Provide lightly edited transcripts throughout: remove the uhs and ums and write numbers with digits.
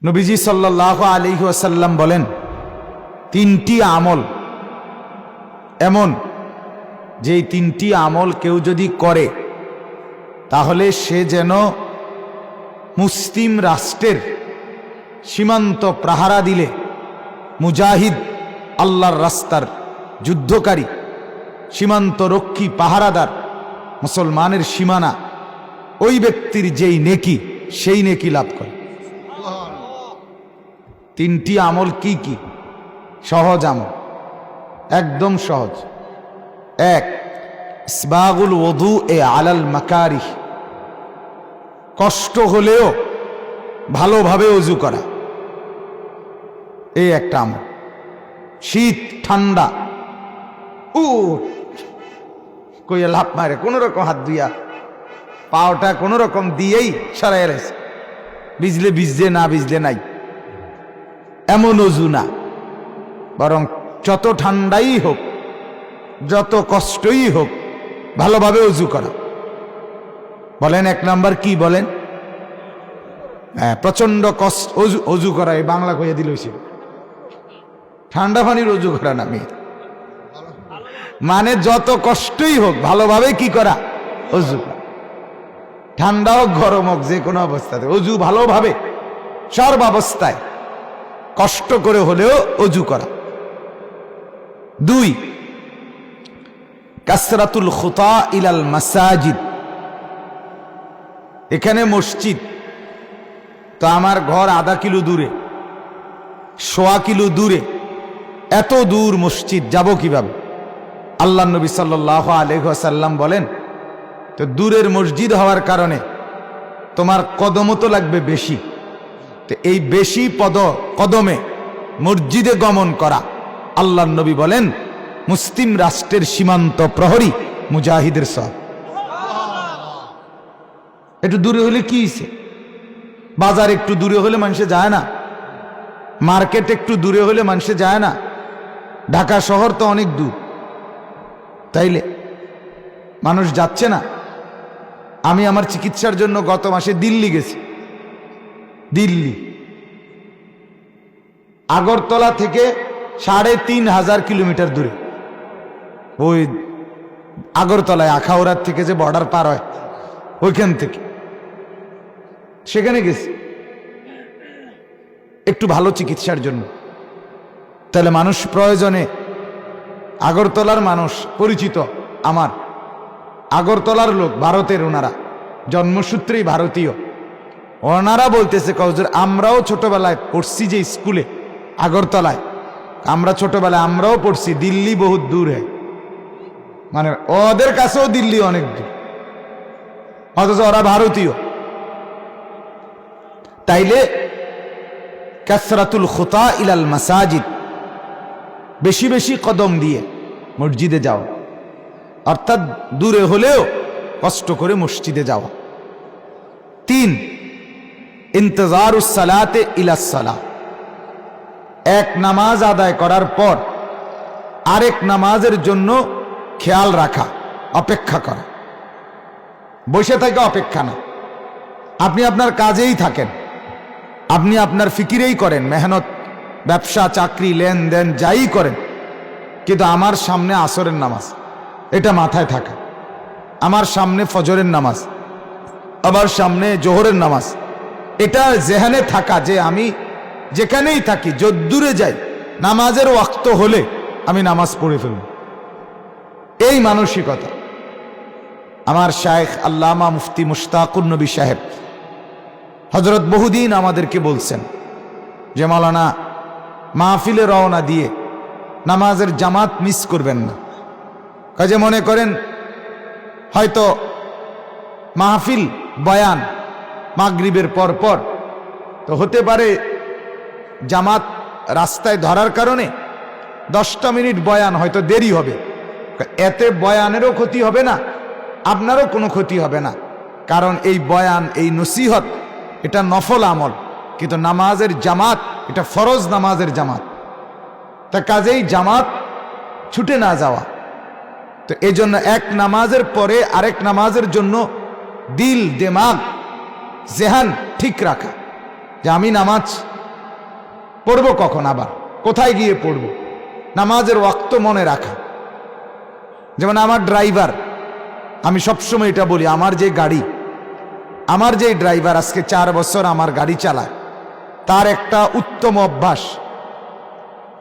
নবীজি সাল্লাল্লাহু আলাইহি ওয়াসাল্লাম বলেন, তিনটি আমল এমন যে তিনটি আমল কেউ যদি করে তাহলে সে যেন মুসলিম রাষ্ট্রের সীমান্ত প্রহারা দিলে মুজাহিদ, আল্লাহর রাস্তার যুদ্ধকারী, সীমান্ত রক্ষী, পাহারাদার, মুসলমানের সীমানা, ওই ব্যক্তির যেই নেকি সেই নেকি লাভ করে। তিনটি আমল কি কি? সহজ আমল, একদম সহজ। এক, ইসবাগুল ওযু আলাল মাকারিহ, কষ্ট হলেও ভালোভাবে ওযু করা, এই একটা আমল। শীত ঠান্ডা কইয়া লাভ মারে কোন রকম হাত দিয়া পাওটা কোন রকম দিয়েই সরাই এলাইছে, ভিজলে ভিজলে, না ভিজলে নাই, এমন ওযু না। বরং যত ঠান্ডাই হোক, যত কষ্টই হোক, ভালোভাবে ওযু করা। বলেন এক নাম্বার কি বলেন? হ্যাঁ, প্রচন্ড কষ্ট ওযু করা, এই বাংলা কইয়া দিল, ঠান্ডা পানির ওযু করা না, মানে যত কষ্টই হোক ভালোভাবে কি করা? ওযু করা। ঠান্ডা হোক গরম হোক, যে কোনো অবস্থাতে ওযু ভালোভাবে, সর্বাবস্থায় কষ্ট করে হলেও ওযু করা। দুই, কাসরাতুল খুতা ইলাল মাসাজিদ, এখানে মসজিদ তো আমার ঘর আধা কিলো দূরে, 1.25 কিলো দূরে, এত দূর মসজিদ যাব কিভাবে? আল্লাহ নবী সাল্লাল্লাহু আলাইহি ওয়াসাল্লাম বলেন, তো দূরের মসজিদ হওয়ার কারণে তোমার কদমও তো লাগবে বেশি, তো এই বেশি কদমে মসজিদে গমন করা, আল্লাহ নবী বলেন মুসলিম রাষ্ট্রের সীমান্ত প্রহরী মুজাহিদের সব। একটু দূরে হলে কি হইছে? বাজার একটু দূরে হলে মানুষে যায় না, মার্কেট একটু দূরে হলে মানুষে যায় না, ঢাকা শহর তো অনেক দূর, তাইলে মানুষ যাচ্ছে না। আমি আমার চিকিৎসার জন্য গত মাসে দিল্লি গেছি। দিল্লি আগরতলা থেকে 3500 কিলোমিটার দূরে, ওই আগরতলায় আখাউড়ার থেকে যে বর্ডার পার হয় ওইখান থেকে সেখানে গেছি একটু ভালো চিকিৎসার জন্য। তাহলে মানুষ প্রয়োজনে, আগরতলার মানুষ পরিচিত আমার, আগরতলার লোক, ভারতের, ওনারা জন্মসূত্রেই ভারতীয়, ওনারা বলতেছে কওজুর আমরাও ছোটবেলায় পড়ছি যে স্কুলে আগরতলায়, আমরা ছোটবেলায় আমরাও পড়ছি দিল্লি বহুত দূর হয়, মানে ওদের কাছেও দিল্লি অনেক দূর, অথচ ওরা ভারতীয়। তাইলে কাসরাতুল খুতা ইলাল মাসাজিদ, বেশি বেশি কদম দিয়ে মসজিদে যাও, অর্থাৎ দূরে হলেও কষ্ট করে মসজিদে যাওয়া। তিন, ইন্তজারুস সালাতে ইলাস সালাহ, এক নামাজ আদায় করার পর আরেক নামাজের জন্য খেয়াল রাখা, অপেক্ষা করা। বসে থেকে অপেক্ষা না, আপনি আপনার কাজেই থাকেন, আপনি আপনার ফিকিরেই করেন, মেহনত, ব্যবসা, চাকরি, লেনদেন যাই করেন, কিন্তু আমার সামনে আসরের নামাজ, এটা মাথায় থাকা, আমার সামনে ফজরের নামাজ, আবার সামনে জোহরের নামাজ, এটা জেহানে থাকা যে আমি যেখানেই থাকি, যদ্দূরে যাই, নামাজের ওয়াক্ত হলে আমি নামাজ পড়ে ফেলব, এই মানসিকতা। আমার শায়েখ আল্লামা মুফতি মুশতাকুর নবী সাহেব হযরত বহুদিন আমাদেরকে বলছেন যে মাওলানা, মাহফিলে রওনা দিয়ে নামাজের জামাত মিস করবেন না। কাজে মনে করেন হয়তো মাহফিল, বয়ান মাগরিবের পর পর, তো হতে পারে জামাত রাস্তায় ধরার কারণে 10টা মিনিট বয়ান হয়তো দেরি হবে, এতে বয়ানেরও ক্ষতি হবে না, আপনারও কোনো ক্ষতি হবে না, কারণ এই বয়ান, এই নসিহত, এটা নফল আমল, কিন্তু নামাজের জামাত এটা ফরজ নামাজের জামাত, তা কাজেই জামাত ছুটে না যাওয়া। তো এই জন্য এক নামাজের পরে আরেক নামাজের জন্য দিল, দিমাগ, জেহান ঠিক রাখা, যে আমি নামাজ পড়বো কখন, আবার কোথায় গিয়ে পড়বো, নামাজের ওয়াক্ত মনে রাখা। যেমন আমার ড্রাইভার, আমি সবসময় এটা বলি, আমার যে ড্রাইভার আজকে 4 বছর আমার গাড়ি চালায়, তার একটা উত্তম অভ্যাস,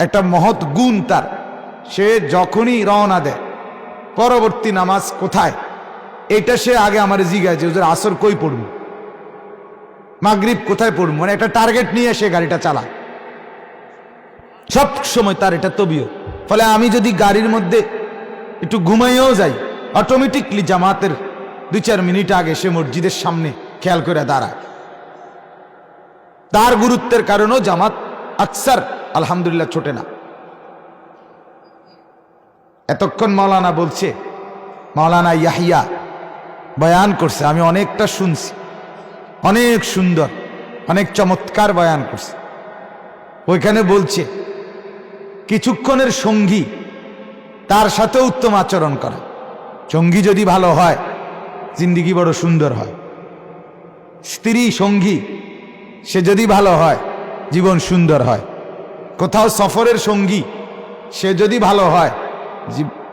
একটা মহৎ গুণ তার, সে যখনই রওনা দেয় পরবর্তী নামাজ কোথায়, এটা সে আগে আমার জিজ্ঞাসা যে হুজুর আসর কই পড়ব, মাগরিব কোথায় পড়ব, মানে একটা টার্গেট নিয়ে সে গাড়িটা চালায় সব সময়, তার এটা তবিয়ত। ফলে আমি যদি গাড়ির মধ্যে একটু ঘুমাইও যাই, অটোমেটিকলি জামাতের 2-4 মিনিট আগে সে মসজিদের সামনে খেয়াল করে দাঁড়ায়। তার গুরুত্বের কারণেও জামাত আকসার আলহামদুলিল্লাহ ছোটে না। এতক্ষণ মাওলানা বলছে, মাওলানা ইয়াহিয়া বয়ান করছে, আমি অনেকটা শুনছি, অনেক সুন্দর, অনেক চমৎকার বয়ান করছে। ওইখানে বলছে কিছুক্ষণের সঙ্গী, তার সাথে উত্তম আচরণ করা। সঙ্গী যদি ভালো হয় জিন্দিগি বড় সুন্দর হয়। স্ত্রী সঙ্গী সে যদি ভালো হয় জীবন সুন্দর হয়। কোথাও সফরের সঙ্গী সে যদি ভালো হয়,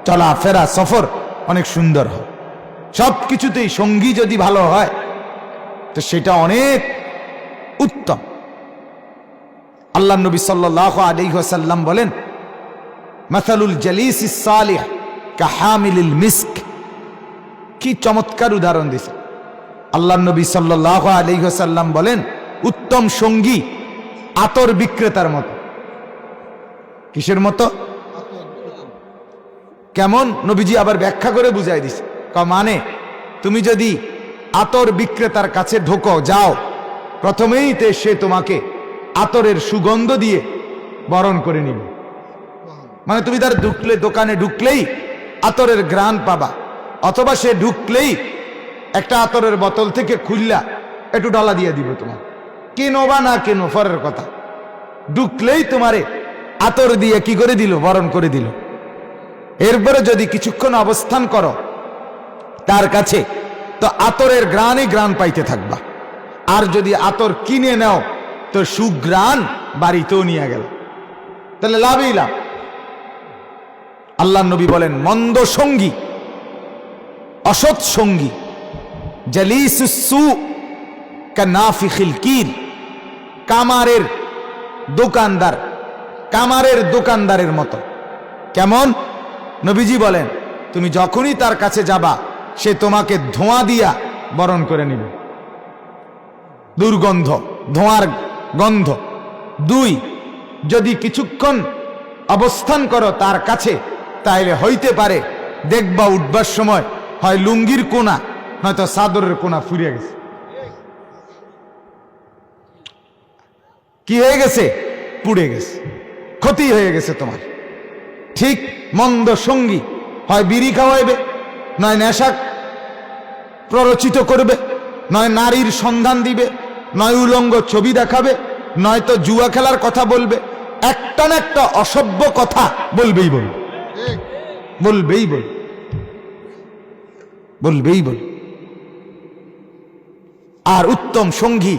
চলাফেরা সফর অনেক সুন্দর হয়। সব কিছুতেই সঙ্গী যদি ভালো হয় তো সেটা অনেক উত্তম। আল্লাহ নবী সাল্লাল্লাহু আলাইহি ওয়াসাল্লাম বলেন, মাসালুল জালিসিস সালিহ কাহামিলিল মিস্ক। কি চমৎকার উদাহরণ দিয়েছে আল্লাহ নবী সাল্লাল্লাহু আলাইহি ওয়াসাল্লাম বলেন, উত্তম সঙ্গী আতর বিক্রেতার মতো। কিসের মতো? কেমন? নবীজি আবার ব্যাখ্যা করে বুঝাই দিছে, মানে তুমি যদি আতর বিক্রেতার কাছে ঢোকো, যাও, প্রথমেই তে সে তোমাকে আতরের সুগন্ধ দিয়ে বরণ করে নিবে। মানে তুমি তার দোকানে ঢুকলেই আতরের ঘ্রাণ পাবা, অথবা সে ঢুকলেই একটা আতরের বোতল থেকে খুললা একটু ডলা দিয়ে দিব তোমার। কেনো বা না কেনো ফরের কথা, ঢুকলেই তোমারে আতর দিয়ে কি করে দিল, বরণ করে দিল। এরপরে যদি কিছুক্ষণ অবস্থান করো তার কাছে, তো আতরের ঘ্রাণই ঘ্রাণ পাইতে থাকবা। আর যদি আতর কিনে নাও তো সুঘ্রাণ বাড়িতেও নিয়ে গেল, তাহলে লাভই লাভ। আল্লাহ নবী বলেন, মন্দ সঙ্গী, অসৎ সঙ্গী, জালিসুস সু কানাফিখিল কির, কামারের দোকানদারের মতো। কেমন? নবীজি বলেন, তুমি যখনই তার কাছে যাবা সে তোমাকে ধোঁয়া দিয়া বরণ করে নিবে, দুর্গন্ধ, ধোঁয়ার গন্ধ। 2, যদি কিছুক্ষণ অবস্থান করো তার কাছে, তাইলে হইতে পারে দেখবা উঠবার সময় হয় লুঙ্গির কোনা নয়তো চাদরের কোনা ফুরিয়ে গেছে। কি হয়ে গেছে? পুড়ে গেছে, ক্ষতি হয়ে গেছে তোমার। ঠিক মন্দ সঙ্গী হয় বিড়ি খাওয়াইবে, নয় নেশা প্ররোচিত করবে, নয় নারীর সন্ধান দিবে, নয় উলঙ্গ ছবি দেখাবে, নয়তো জুয়া খেলার কথা বলবে। একটা না একটা অসভ্য কথা বলবেই বল। আর উত্তম সঙ্গী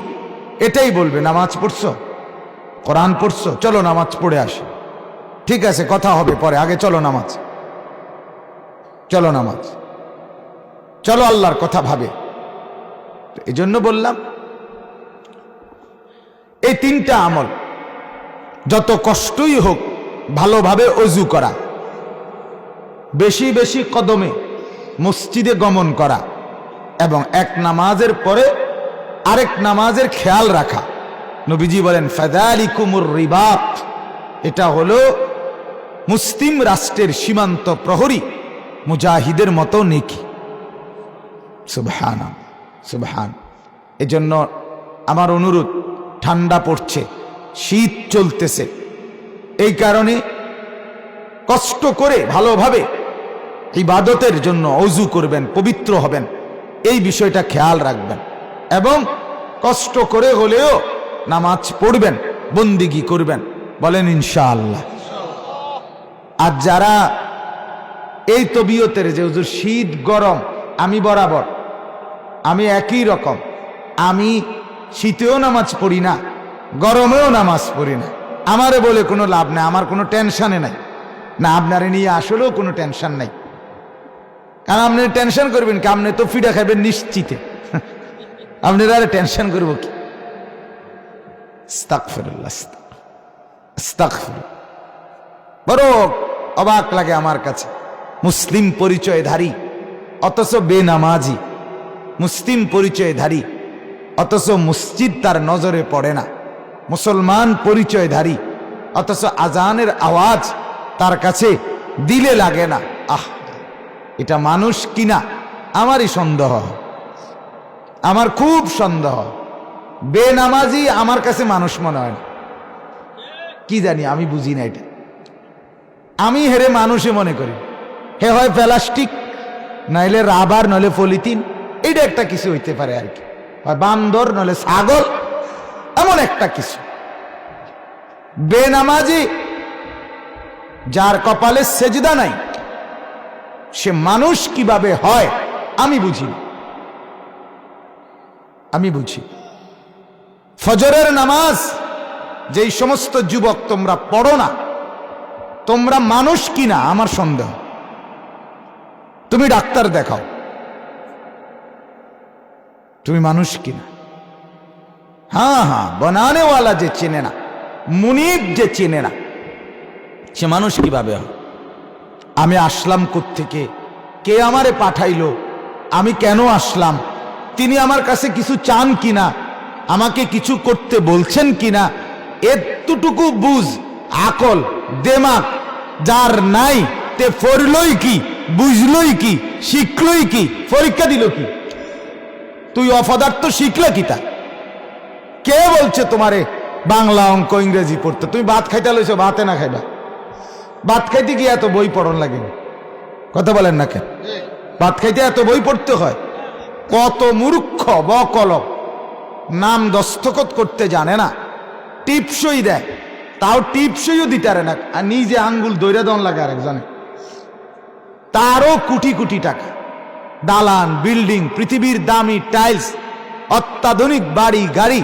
এটাই বলবে, নামাজ পড়ছো, কোরআন পড়ছো, চলো নামাজ পড়ে আসি। ঠিক আছে, কথা হবে পরে, আগে চলো নামাজ, চলো আল্লাহর কথা ভাবে। এই জন্য বললাম এই 3টা আমল, যত কষ্টই হোক, ভালোভাবে অজু করা, বেশি বেশি কদমে মসজিদে গমন করা, এবং এক নামাজের পরে আরেক নামাজের খেয়াল রাখা। নবীজি বলেন, ফাযালিকুমুর রিবাত, এটা হলো মুসলিম রাষ্ট্রের সীমান্ত প্রহরী মুজাহিদের মতো নেকি। সুবহান। এজন্য আমার অনুরোধ, ঠান্ডা পড়ছে, শীত চলতেছে, এই কারণে কষ্ট করে ভালোভাবে ইবাদতের জন্য ওযু করবেন, পবিত্র হবেন, এই বিষয়টা খেয়াল রাখবেন, এবং কষ্ট করে হলেও নামাজ পড়বেন, বন্দিগি করবেন, বলেন ইনশাআল্লাহ। আর যারা এই তবিয়তের যে হুজুর শীত গরম আমি বরাবর, আমি একই রকম, আমি শীতেও নামাজ পড়ি না, গরমেও নামাজ পড়ি না, আমারে বলে কোনো লাভ নাই, আমার কোনো টেনশনে নাই। না, আপনারে নিয়ে আসলেও কোনো টেনশন নাই। কারণ আপনি টেনশন করবেন কি? আপনি তো ফিডা খাইবেন নিশ্চিতে। আপনারা আরে টেনশন করবো কি? আস্তাগফিরুল্লাহ, আস্তাগফিরুল্লাহ। বড় অবাক লাগে আমার কাছে, মুসলিম পরিচয়ধারী অথচ বেনামাজি, মুসলিম পরিচয়ধারী অথচ মসজিদ তার নজরে পড়ে না, মুসলমান পরিচয়ধারী অথচ আজানের আওয়াজ তার কাছে দিলে লাগে না। আহ, এটা মানুষ কিনা আমারই সন্দেহ, আমার খুব সন্দেহ। বেনামাজি আমার কাছে মানুষ মনে হয় না, কি জানি, আমি বুঝি না এটা। আমি হেরে মানুষে মনে করি। হে হয় প্লাস্টিক, নইলে রাবার, নইলে পলিথিন, এটা একটা কিছু হইতে পারে আর কি, হয় বান্দর নইলে ছাগল, এমন একটা কিছু। বেনামাজি যার কপালে সেজদা নাই, সে মানুষ কিভাবে হয় আমি বুঝি, আমি বুঝি। ফজরের নামাজ যেই সমস্ত যুবক তোমরা পড়ো না, তোমরা মানুষ কিনা আমার সন্দেহ। তুমি ডাক্তার দেখাও, তুমি মানুষ কিনা। হ্যাঁ হ্যাঁ, বানানেওয়ালা যে চেনে না, মুনিব যে চেনে না, সে মানুষ কিভাবে হয়? আমি আসলাম কোত্থেকে, কে আমারে পাঠাইলো, আমি কেন আসলাম, তিনি আমার কাছে কিছু চান কিনা, আমাকে কিছু করতে বলছেন কিনা, এতটুকু বুঝ আকল দেমাগ যার নাই, তে পড়লই কি, বুঝলই কি, শিখলই কি, পরীক্ষা দিল কি? তুই অপদার্থ শিখলে কি? তা কে বলছে তোমারে বাংলা অঙ্ক ইংরেজি পড়তে? তুমি ভাত খাইতে লইছো, ভাতে না খাইবা? ভাত খাইতে গিয়ে এত বই পড়ন লাগে? কথা বলেন না কেন? ভাত খাইতে এত বই পড়তে হয়? কত মূর্খ বকলক, নাম দস্তখত করতে জানে না, টিপসই দেয়, তাও টিপসইও দিতে পারে না, আর নিজে আঙ্গুল দৈরা দন লাগে আরেকজনে। তারও কোটি কোটি টাকা, দালান বিল্ডিং, পৃথিবীর দামি টাইলস, অত্যাধুনিক বাড়ি গাড়ি,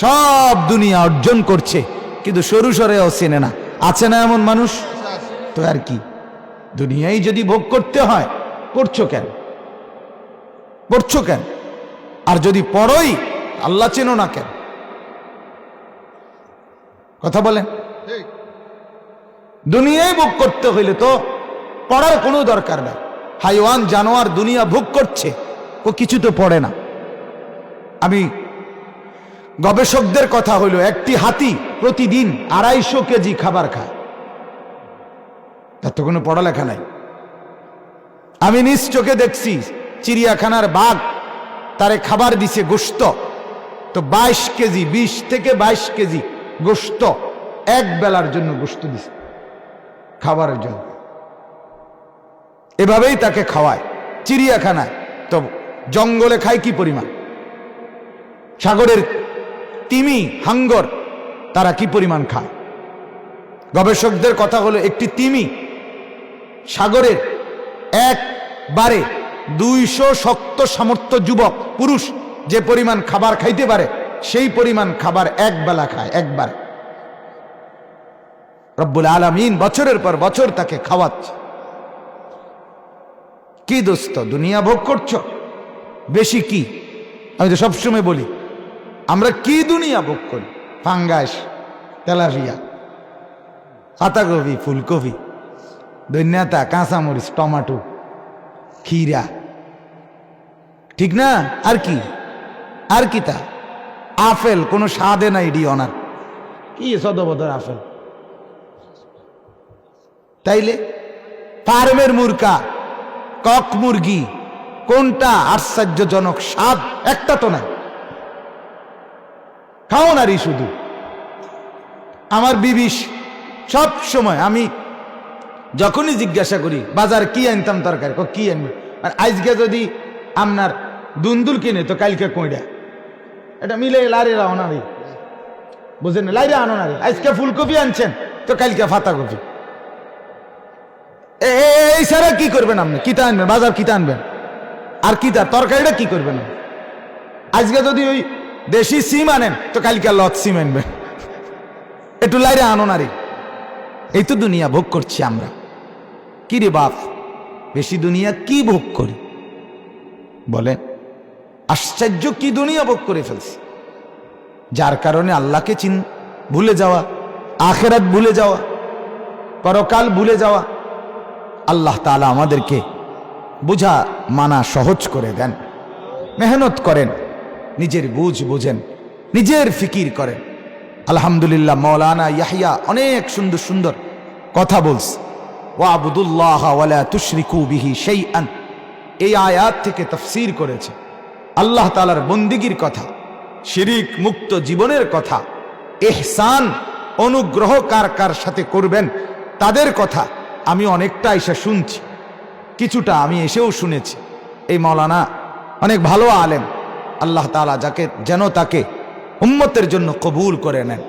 সব দুনিয়া অর্জন করছে, কিন্তু সরু সরেও চেনে না। আছে না এমন মানুষ? তো আর কি, দুনিয়ায় যদি ভোগ করতে হয়, করছো কেন, পড়ছো কেন? আর যদি পড়োই, আল্লাহ চেনো না কেন? কথা বলেন। দুনিয়ায় ভোগ করতে হইলে তো পড়ার কোনো দরকার নাই। হাইওয়ান জানোয়ার দুনিয়া ভোগ করছে, ও কিছু তো পড়ে না। আমি গবেষকদের কথা হইল, একটি হাতি প্রতিদিন 250 কেজি খাবার খায়, তার তো কোনো পড়ালেখা নাই। আমি নিজ চোখে দেখছি, চিড়িয়াখানার বাঘ তারে খাবার দিছে গোশত, তো 22 কেজি, 20 থেকে 22 কেজি গোশত এক বেলার জন্য গোশত দিছে খাবারের জন্য। এভাবেই তাকে খাওয়ায় চিড়িয়াখানায়। তো জঙ্গলে খায় কি পরিমাণ? সাগরের তিমি, হাঙ্গর, তারা কি পরিমাণ খায়? গবেষকদের কথা হলো, একটি তিমি সাগরের একবারে 200 শক্ত সামর্থ্য যুবক পুরুষ যে পরিমাণ খাবার খাইতে পারে, সেই পরিমাণ খাবার এক বেলা খায়, একবার। রব্বুল আলামিন বছরের পর বছর তাকে খাওয়াচ্ছে। কি দোস্ত, দুনিয়া ভোগ করছো? বেশি কি? আমি তো সবসময় বলি, আমরা কি দুনিয়া ভোগ করি? ফাঙ্গাস, তেলাপিয়া, পাতাকপি, ফুলকপি, ধন্যতা, কাঁচামরিচ, টমাটো, ক্ষীরা, ঠিক না? আর কি, আর কি? তা আপেল কোনো স্বাদে নাই, ডি অনার কি সদবদর আপেল। তাইলে ফার্মের মুরগা, কক মুরগি, কোনটা আশ্চর্যজনক স্বাদ? একটা তো নাই, খাও নারী শুধু। আমার বিবি সব সময়, আমি যখনই জিজ্ঞাসা করি বাজার কি আনতাম তরকারি, কি আনবে, আর আজকে যদি আপনার দুন্দুল কিনে তো কালকে কইডা, এটা মিলে লাইরা আনারি, বুঝেন? লাইরা আনো নারী, আজকে ফুলকপি আনছেন তো কালকে পাতাকপি। এই ছাড়া কি করবেন আপনি? কিতা আনবেন? বাজার কিতা আনবেন? আর কিতা তরকারিটা কি করবেন? আজকে যদি ওই দেশি সিম আনেন তো কালকে লত সিম আনবেন। একটু লাইরে আনো না রে, এই তো দুনিয়া ভোগ করছি আমরা। কি রে বাপ, বেশি দুনিয়া কি ভোগ করি বলেন? আশ্চর্য কি দুনিয়া ভোগ করে ফেলছি, যার কারণে আল্লাহকে ভুলে যাওয়া, আখেরাত ভুলে যাওয়া, পরকাল ভুলে যাওয়া। আল্লাহ তাআলা আমাদেরকে বুঝা মানা সহজ করে দেন। মেহনত করেন, নিজের বুঝ বুঝেন, নিজের ফিকির করেন। আলহামদুলিল্লাহ, মাওলানা ইয়াহিয়া অনেক সুন্দর সুন্দর কথা বলছে। ওয়াবুদুল্লাহ ওয়ালা তুশরিকু বিহি শাইআন, এই আয়াত থেকে তাফসীর করেছে আল্লাহ তাআলার বন্দিগির কথা, শিরিক মুক্ত জীবনের কথা, ইহসান অনুগ্রহ কার কার সাথে করবেন তাদের কথা। আমি অনেকটা এসে শুনছি, কিছুটা আমি এসেও শুনেছি। এই মাওলানা অনেক ভালো আলেম, আল্লাহ তাআলা যাকে যেন তাকে উম্মতের জন্য কবুল করে নেন।